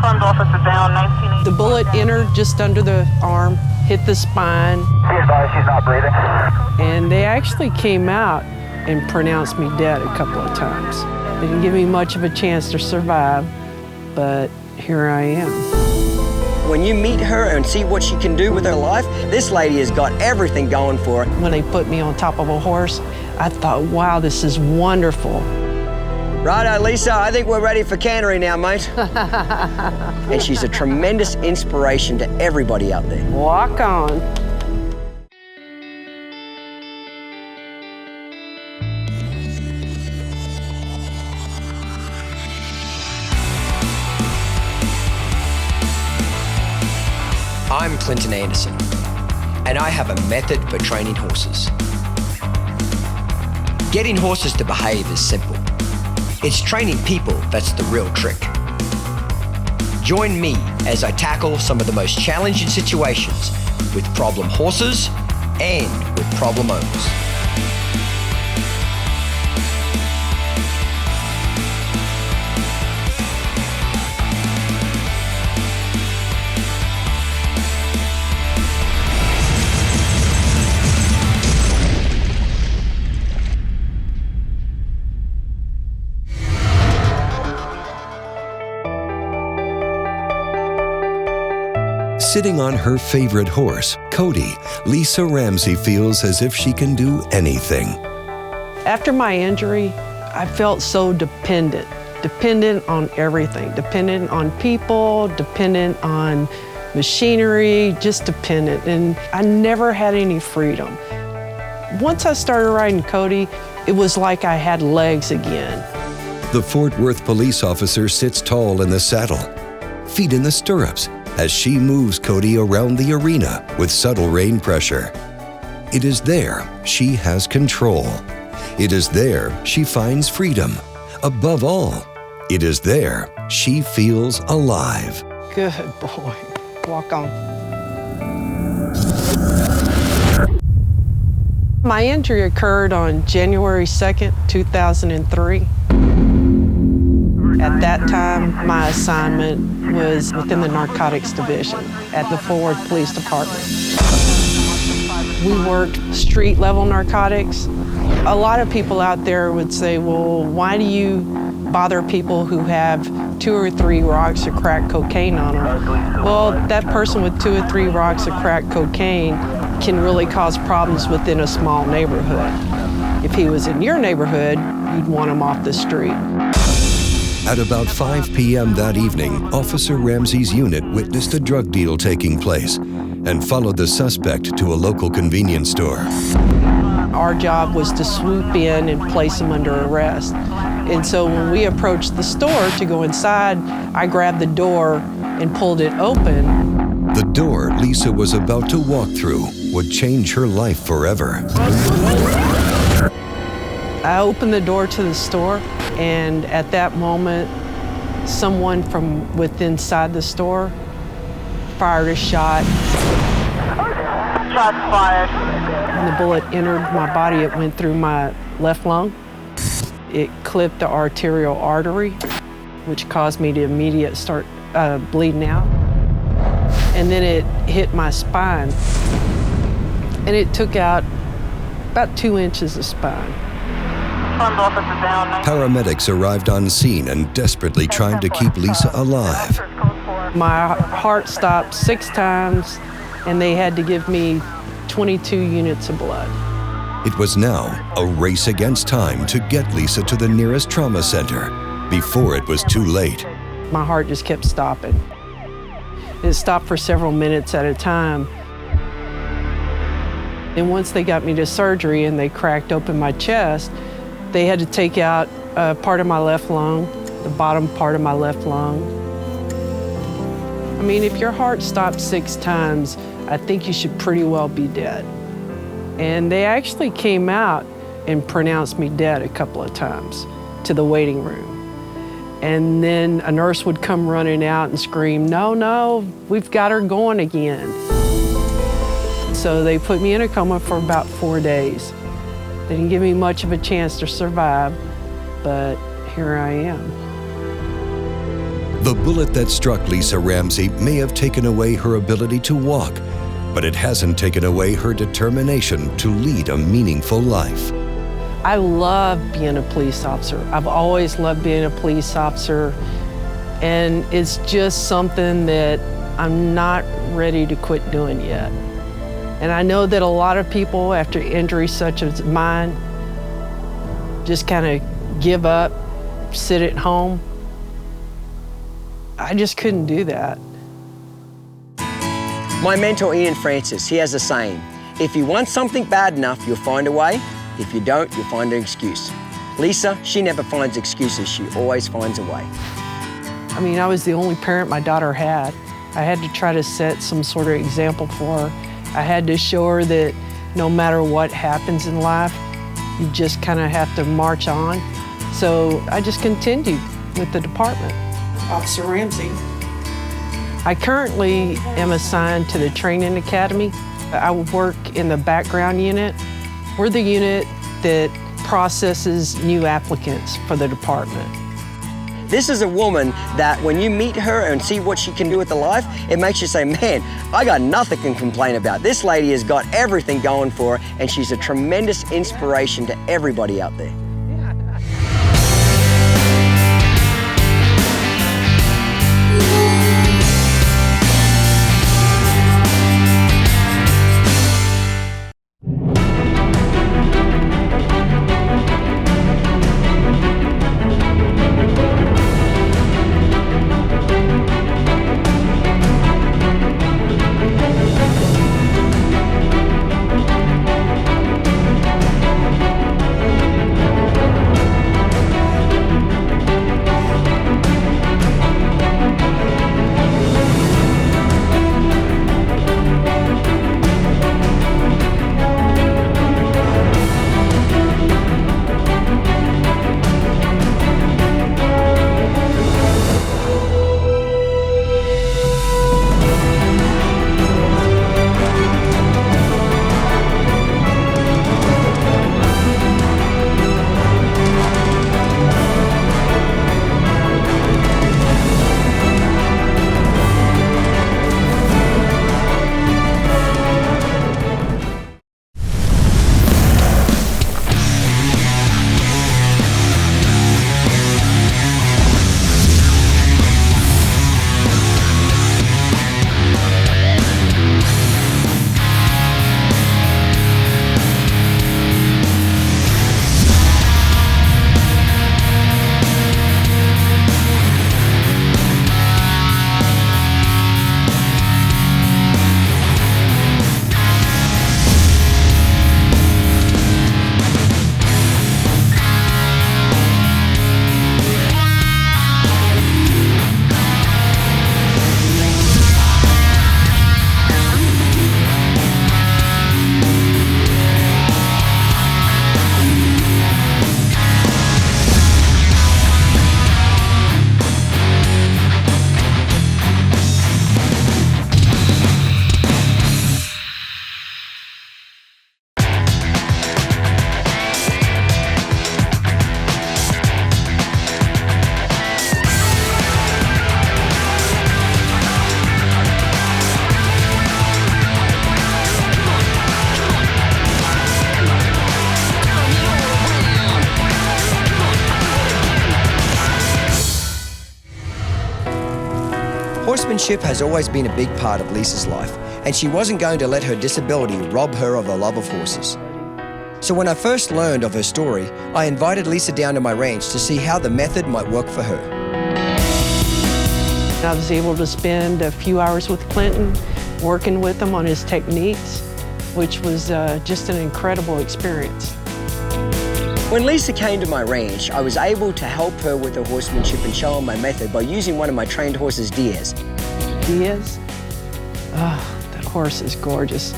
Officer down, 19. The bullet entered just under the arm, hit the spine. She's not breathing. And they actually came out and pronounced me dead a couple of times. They didn't give me much of a chance to survive, but here I am. When you meet her and see what she can do with her life, this lady has got everything going for her. When they put me on top of a horse, I thought, wow, this is wonderful. Righto, Lisa, I think we're ready for cannery now, mate. And she's a tremendous inspiration to everybody out there. Walk on. I'm Clinton Anderson, and I have a method for training horses. Getting horses to behave is simple. It's training people that's the real trick. Join me as I tackle some of the most challenging situations with problem horses and with problem owners. Sitting on her favorite horse, Cody, Lisa Ramsey feels as if she can do anything. After my injury, I felt so dependent on everything, dependent on people, dependent on machinery, just dependent, and I never had any freedom. Once I started riding Cody, it was like I had legs again. The Fort Worth police officer sits tall in the saddle, feet in the stirrups, as she moves Cody around the arena with subtle rein pressure. It is there she has control. It is there she finds freedom. Above all, it is there she feels alive. Good boy. Walk on. My injury occurred on January 2nd, 2003. At that time, my assignment was within the narcotics division at the Fort Worth Police Department. We worked street-level narcotics. A lot of people out there would say, well, why do you bother people who have 2 or 3 rocks of crack cocaine on them? Well, that person with 2 or 3 rocks of crack cocaine can really cause problems within a small neighborhood. If he was in your neighborhood, you'd want him off the street. At about 5 p.m. that evening, Officer Ramsey's unit witnessed a drug deal taking place and followed the suspect to a local convenience store. Our job was to swoop in and place him under arrest. And so when we approached the store to go inside, I grabbed the door and pulled it open. The door Lisa was about to walk through would change her life forever. I opened the door to the store, and at that moment, someone from within inside the store fired a shot. Shots fired. When the bullet entered my body, it went through my left lung. It clipped the arterial artery, which caused me to immediately start bleeding out. And then it hit my spine, and it took out about 2 inches of spine. Paramedics arrived on scene and desperately tried to keep Lisa alive. My heart stopped 6 times, and they had to give me 22 units of blood. It was now a race against time to get Lisa to the nearest trauma center before it was too late. My heart just kept stopping. It stopped for several minutes at a time. And once they got me to surgery and they cracked open my chest, they had to take out part of my left lung, the bottom part of my left lung. I mean, if your heart stops 6 times, I think you should pretty well be dead. And they actually came out and pronounced me dead a couple of times to the waiting room. And then a nurse would come running out and scream, "No, no, we've got her going again." So they put me in a coma for about 4 days. They didn't give me much of a chance to survive, but here I am. The bullet that struck Lisa Ramsey may have taken away her ability to walk, but it hasn't taken away her determination to lead a meaningful life. I love being a police officer. I've always loved being a police officer, and it's just something that I'm not ready to quit doing yet. And I know that a lot of people, after injuries such as mine, just kind of give up, sit at home. I just couldn't do that. My mentor, Ian Francis, he has a saying, if you want something bad enough, you'll find a way. If you don't, you'll find an excuse. Lisa, she never finds excuses. She always finds a way. I mean, I was the only parent my daughter had. I had to try to set some sort of example for her. I had to show her that no matter what happens in life, you just kind of have to march on. So I just continued with the department. Officer Ramsey. I currently am assigned to the training academy. I work in the background unit. We're the unit that processes new applicants for the department. This is a woman that when you meet her and see what she can do with the life, it makes you say, man, I got nothing to complain about. This lady has got everything going for her, and she's a tremendous inspiration to everybody out there. Horsemanship has always been a big part of Lisa's life, and she wasn't going to let her disability rob her of a love of horses. So when I first learned of her story, I invited Lisa down to my ranch to see how the method might work for her. I was able to spend a few hours with Clinton, working with him on his techniques, which was just an incredible experience. When Lisa came to my ranch, I was able to help her with her horsemanship and show her my method by using one of my trained horses, Diaz. Diaz? Oh, that horse is gorgeous.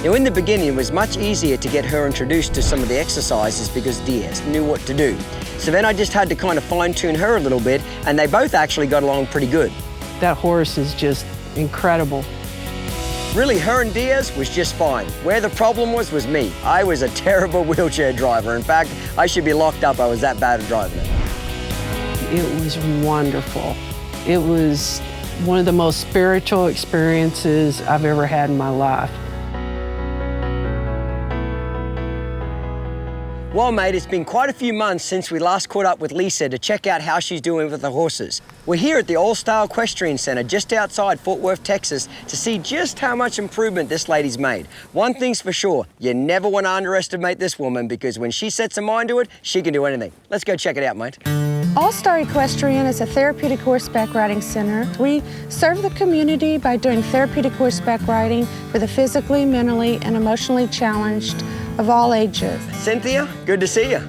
Now, in the beginning, it was much easier to get her introduced to some of the exercises because Diaz knew what to do. So then I just had to kind of fine-tune her a little bit, and they both actually got along pretty good. That horse is just incredible. Really, her and Diaz was just fine. Where the problem was me. I was a terrible wheelchair driver. In fact, I should be locked up. I was that bad at driving it. It was wonderful. It was one of the most spiritual experiences I've ever had in my life. Well, mate, it's been quite a few months since we last caught up with Lisa to check out how she's doing with the horses. We're here at the All-Star Equestrian Center just outside Fort Worth, Texas, to see just how much improvement this lady's made. One thing's for sure, you never want to underestimate this woman, because when she sets her mind to it, she can do anything. Let's go check it out, mate. All-Star Equestrian is a therapeutic horseback riding center. We serve the community by doing therapeutic horseback riding for the physically, mentally, and emotionally challenged of all ages. Cynthia, good to see you.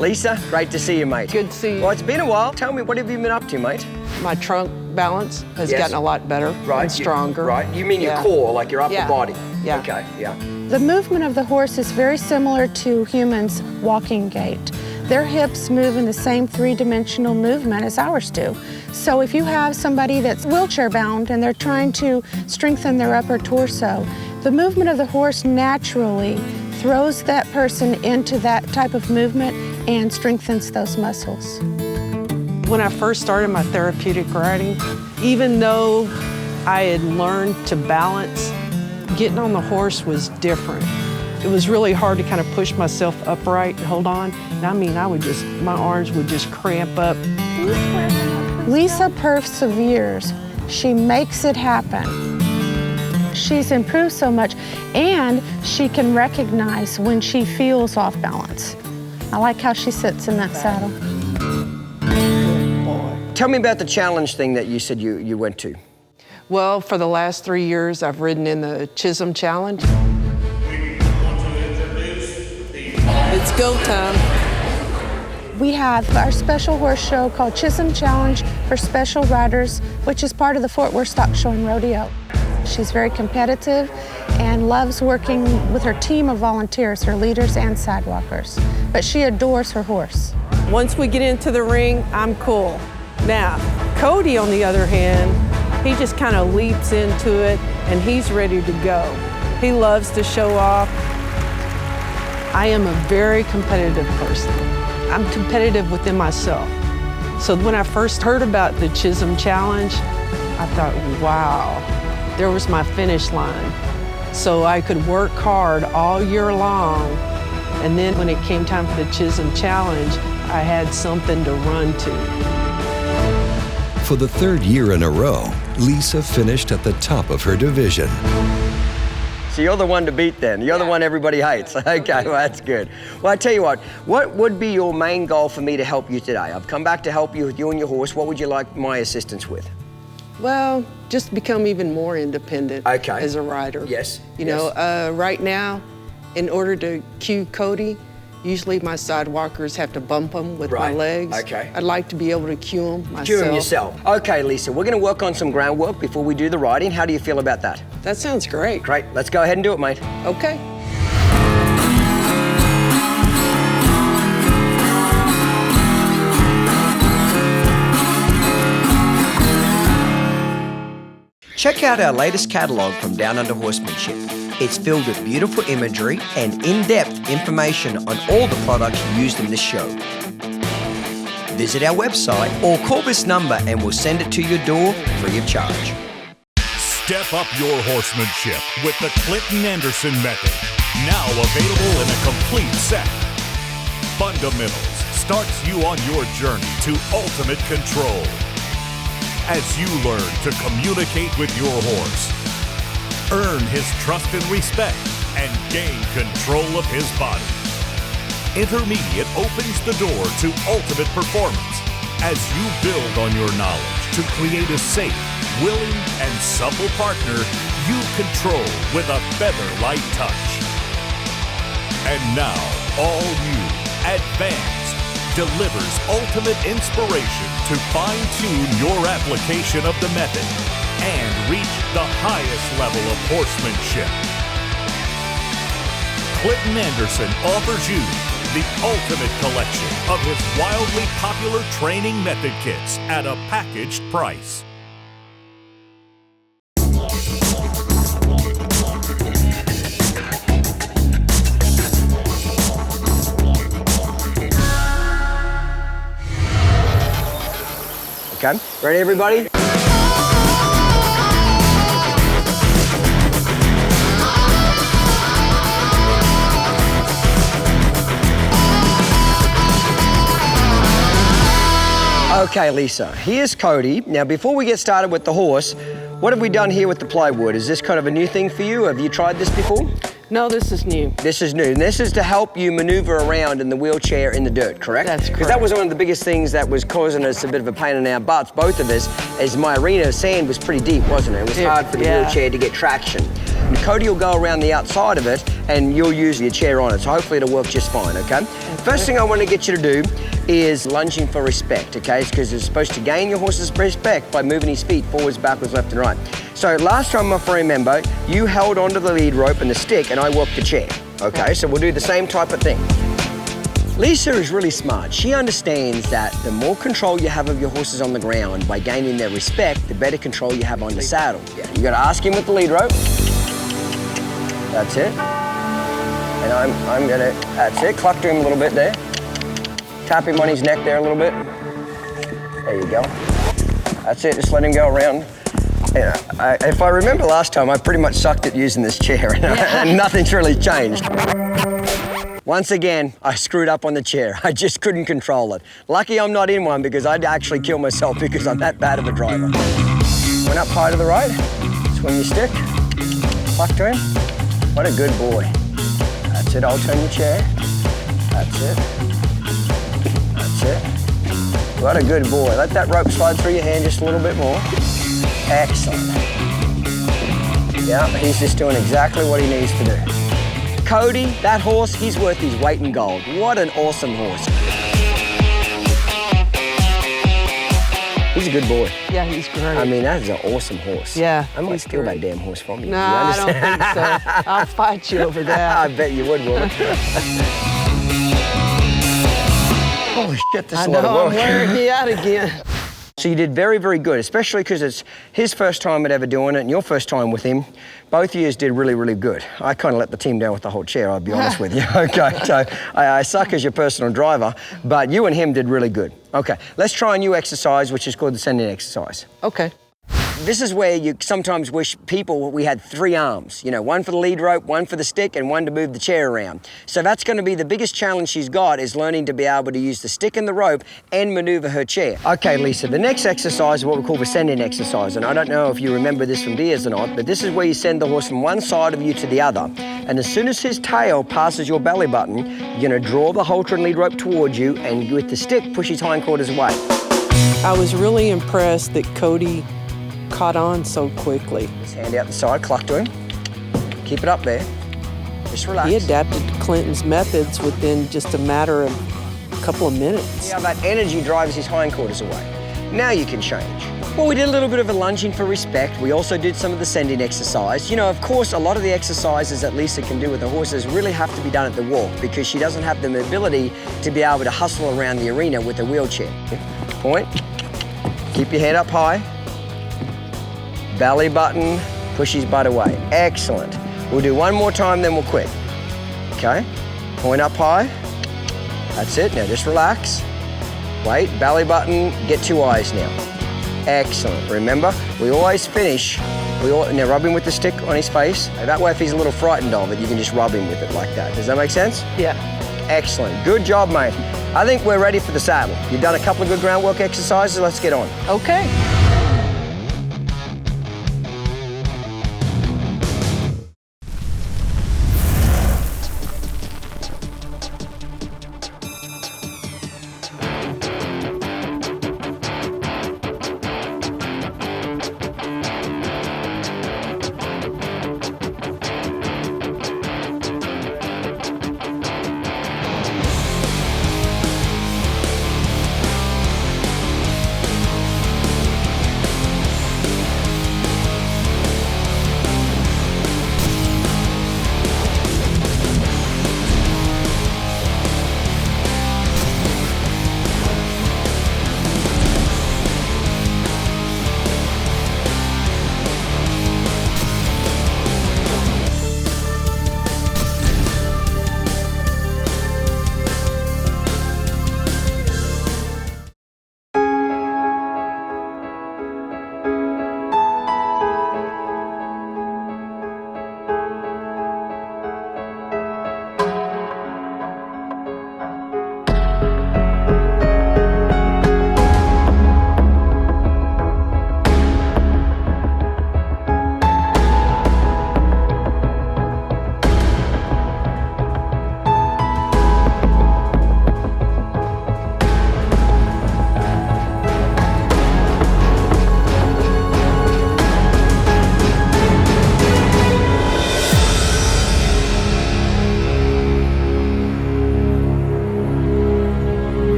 Lisa, great to see you, mate. Good to see you. Well, it's been a while. Tell me, what have you been up to, mate? My trunk balance has Yes. gotten a lot better and stronger. Right, you mean your Yeah. core, like your upper Yeah. body? Yeah. Okay, yeah. The movement of the horse is very similar to humans' walking gait. Their hips move in the same three-dimensional movement as ours do. So if you have somebody that's wheelchair-bound and they're trying to strengthen their upper torso, the movement of the horse naturally throws that person into that type of movement and strengthens those muscles. When I first started my therapeutic riding, even though I had learned to balance, getting on the horse was different. It was really hard to kind of push myself upright and hold on. And I mean, my arms would just cramp up. Lisa perseveres. She makes it happen. She's improved so much, and she can recognize when she feels off balance. I like how she sits in that saddle. Tell me about the challenge thing that you said you went to. Well, for the last 3 years, I've ridden in the Chisholm Challenge. It's go time. We have our special horse show called Chisholm Challenge for Special Riders, which is part of the Fort Worth Stock Show and Rodeo. She's very competitive and loves working with her team of volunteers, her leaders and sidewalkers. But she adores her horse. Once we get into the ring, I'm cool. Now, Cody, on the other hand, he just kind of leaps into it and he's ready to go. He loves to show off. I am a very competitive person. I'm competitive within myself. So when I first heard about the Chisholm Challenge, I thought, wow, there was my finish line. So I could work hard all year long. And then when it came time for the Chisholm Challenge, I had something to run to. For the third year in a row, Lisa finished at the top of her division. So you're the one to beat then. You're the one everybody hates. Okay, well, that's good. Well, I tell you what would be your main goal for me to help you today? I've come back to help you with you and your horse. What would you like my assistance with? Well, just become even more independent as a rider. Yes. You know, right now, in order to cue Cody, usually my sidewalkers have to bump him with my legs. Okay. I'd like to be able to cue him myself. Cue him yourself. Okay, Lisa, we're going to work on some groundwork before we do the riding. How do you feel about that? That sounds great. Great. Let's go ahead and do it, mate. Okay. Check out our latest catalog from Downunder Horsemanship. It's filled with beautiful imagery and in-depth information on all the products used in this show. Visit our website or call this number and we'll send it to your door free of charge. Step up your horsemanship with the Clinton Anderson method. Now available in a complete set. Fundamentals starts you on your journey to ultimate control. As you learn to communicate with your horse, earn his trust and respect, and gain control of his body. Intermediate opens the door to ultimate performance as you build on your knowledge to create a safe, willing, and supple partner you control with a feather-light touch. And now, all new, advanced, delivers ultimate inspiration to fine-tune your application of the method and reach the highest level of horsemanship. Clinton Anderson offers you the ultimate collection of his wildly popular training method kits at a packaged price. okay? Ready, everybody? Okay, Lisa, here's Cody. Now, before we get started with the horse, what have we done here with the plywood? Is this kind of a new thing for you? Have you tried this before? No, this is new. This is new, and this is to help you maneuver around in the wheelchair in the dirt, correct? That's correct. Because that was one of the biggest things that was causing us a bit of a pain in our butts, both of us, as my arena of sand was pretty deep, wasn't it? It was hard for the wheelchair to get traction. And Cody will go around the outside of it, and you'll use your chair on it, so hopefully it'll work just fine, okay? First thing I want to get you to do is lunging for respect, okay? It's because it's supposed to gain your horse's respect by moving his feet forwards, backwards, left and right. So last time, if I remember, you held onto the lead rope and the stick and I walked the chair, okay? So we'll do the same type of thing. Lisa is really smart. She understands that the more control you have of your horses on the ground by gaining their respect, the better control you have on the saddle. You gotta ask him with the lead rope. That's it. And I'm gonna, that's it, cluck to him a little bit there. Tap him on his neck there a little bit. There you go. That's it, just let him go around. And if I remember last time, I pretty much sucked at using this chair and nothing's really changed. Once again, I screwed up on the chair. I just couldn't control it. Lucky I'm not in one because I'd actually kill myself because I'm that bad of a driver. Went up high to the right, swing your stick, cluck to him. What a good boy. That's it, I'll turn your chair. That's it. That's it. What a good boy. Let that rope slide through your hand just a little bit more. Excellent. Yeah, he's just doing exactly what he needs to do. Cody, that horse, he's worth his weight in gold. What an awesome horse. He's a good boy. Yeah, he's great. I mean, that is an awesome horse. Yeah, I might steal that damn horse from you. No, I don't think so. I'll fight you over that. I bet you would, woman. Holy shit, this is a lot of work. I'm wearing you out again. So you did very, very good, especially because it's his first time at ever doing it and your first time with him. Both of you did really, really good. I kind of let the team down with the whole chair, I'll be honest with you. Okay, so I suck as your personal driver, but you and him did really good. Okay, let's try a new exercise, which is called the sending exercise. Okay. This is where you sometimes wish we had 3 arms, you know, one for the lead rope, one for the stick, and one to move the chair around. So that's going to be the biggest challenge she's got, is learning to be able to use the stick and the rope and maneuver her chair. Okay, Lisa, the next exercise is what we call the sending exercise. And I don't know if you remember this from Deers or not, but this is where you send the horse from one side of you to the other. And as soon as his tail passes your belly button, you're going to draw the halter and lead rope towards you, and with the stick, push his hindquarters away. I was really impressed that Cody caught on so quickly. Just hand out the side, cluck to him. Keep it up there. Just relax. He adapted to Clinton's methods within just a matter of a couple of minutes. See how that energy drives his hindquarters away. Now you can change. Well, we did a little bit of a lunging for respect. We also did some of the sending exercise. You know, of course, a lot of the exercises that Lisa can do with the horses really have to be done at the walk because she doesn't have the mobility to be able to hustle around the arena with a wheelchair. Point. Keep your head up high. Belly button, push his butt away. Excellent. We'll do one more time, then we'll quit. Okay, point up high. That's it, now just relax. Wait, belly button, get 2 eyes now. Excellent. Remember, we always finish. Now rub him with the stick on his face. That way if he's a little frightened of it, you can just rub him with it like that. Does that make sense? Yeah. Excellent, good job, mate. I think we're ready for the saddle. You've done a couple of good groundwork exercises, let's get on. Okay.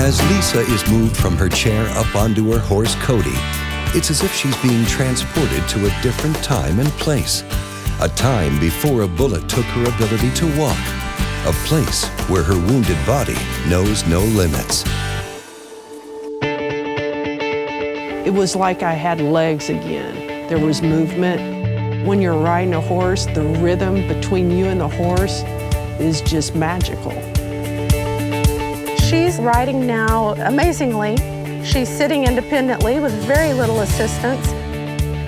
As Lisa is moved from her chair up onto her horse, Cody, it's as if she's being transported to a different time and place. A time before a bullet took her ability to walk. A place where her wounded body knows no limits. It was like I had legs again. There was movement. When you're riding a horse, the rhythm between you and the horse is just magical. She's riding now amazingly. She's sitting independently with very little assistance.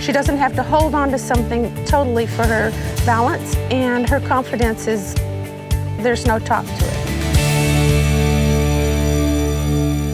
She doesn't have to hold on to something totally for her balance, and her confidence is, there's no top to it.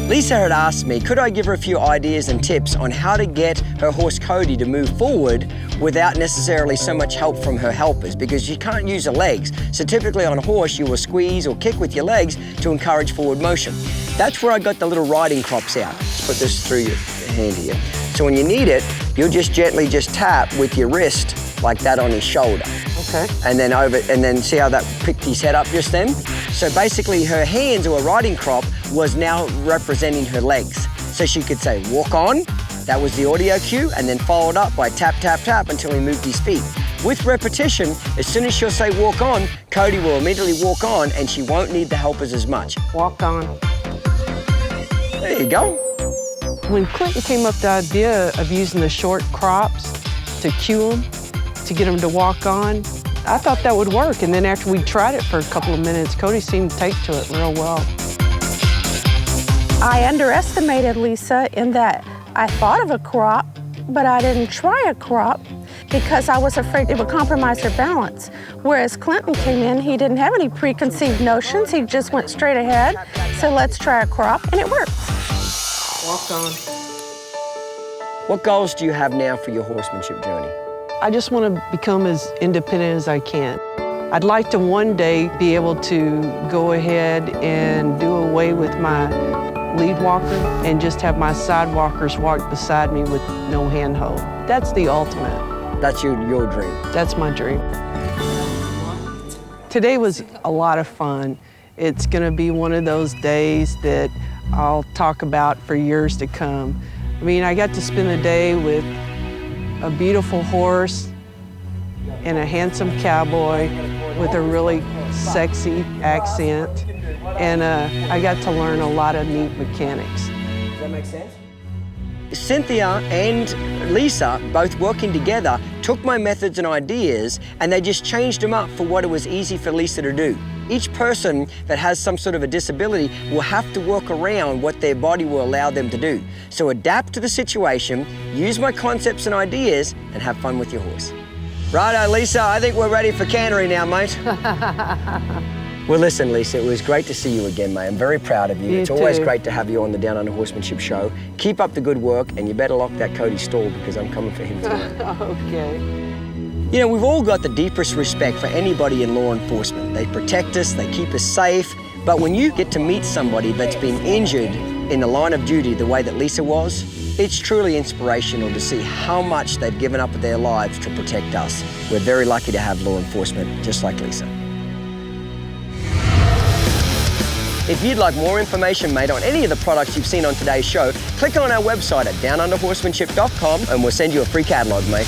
Lisa had asked me, could I give her a few ideas and tips on how to get her horse Cody to move forward without necessarily so much help from her helpers, because you can't use her legs. So typically on a horse, you will squeeze or kick with your legs to encourage forward motion. That's where I got the little riding crops out. Let's put this through your hand here. So when you need it, you'll just gently just tap with your wrist like that on his shoulder. Okay. And then see how that picked his head up just then? So basically her hands or a riding crop was now representing her legs. So she could say, walk on, that was the audio cue, and then followed up by tap, tap, tap until he moved his feet. With repetition, as soon as she'll say walk on, Cody will immediately walk on and she won't need the helpers as much. Walk on. There you go. When Clinton came up with the idea of using the short crops to cue them, to get them to walk on, I thought that would work. And then after we tried it for a couple of minutes, Cody seemed to take to it real well. I underestimated Lisa in that I thought of a crop, but I didn't try a crop because I was afraid it would compromise her balance. Whereas Clinton came in, he didn't have any preconceived notions. He just went straight ahead. So let's try a crop, and it worked. Walk on. What goals do you have now for your horsemanship journey? I just want to become as independent as I can. I'd like to one day be able to go ahead and do away with my lead walker and just have my side walkers walk beside me with no handhold. That's the ultimate. That's your dream. That's my dream. Today was a lot of fun. It's going to be one of those days that I'll talk about for years to come. I mean, I got to spend the day with a beautiful horse and a handsome cowboy with a really sexy accent. And I got to learn a lot of neat mechanics. Does that make sense? Cynthia and Lisa, both working together, took my methods and ideas and they just changed them up for what it was easy for Lisa to do. Each person that has some sort of a disability will have to work around what their body will allow them to do. So adapt to the situation, use my concepts and ideas, and have fun with your horse. Righto, Lisa, I think we're ready for cannery now, mate. Well, listen, Lisa, it was great to see you again, mate. I'm very proud of you. It's always great to have you on the Downunder Horsemanship show. Keep up the good work, and you better lock that Cody stall because I'm coming for him too. Okay. You know, we've all got the deepest respect for anybody in law enforcement. They protect us, they keep us safe, but when you get to meet somebody that's been injured in the line of duty the way that Lisa was, it's truly inspirational to see how much they've given up of their lives to protect us. We're very lucky to have law enforcement just like Lisa. If you'd like more information, mate, on any of the products you've seen on today's show, click on our website at downunderhorsemanship.com and we'll send you a free catalog, mate.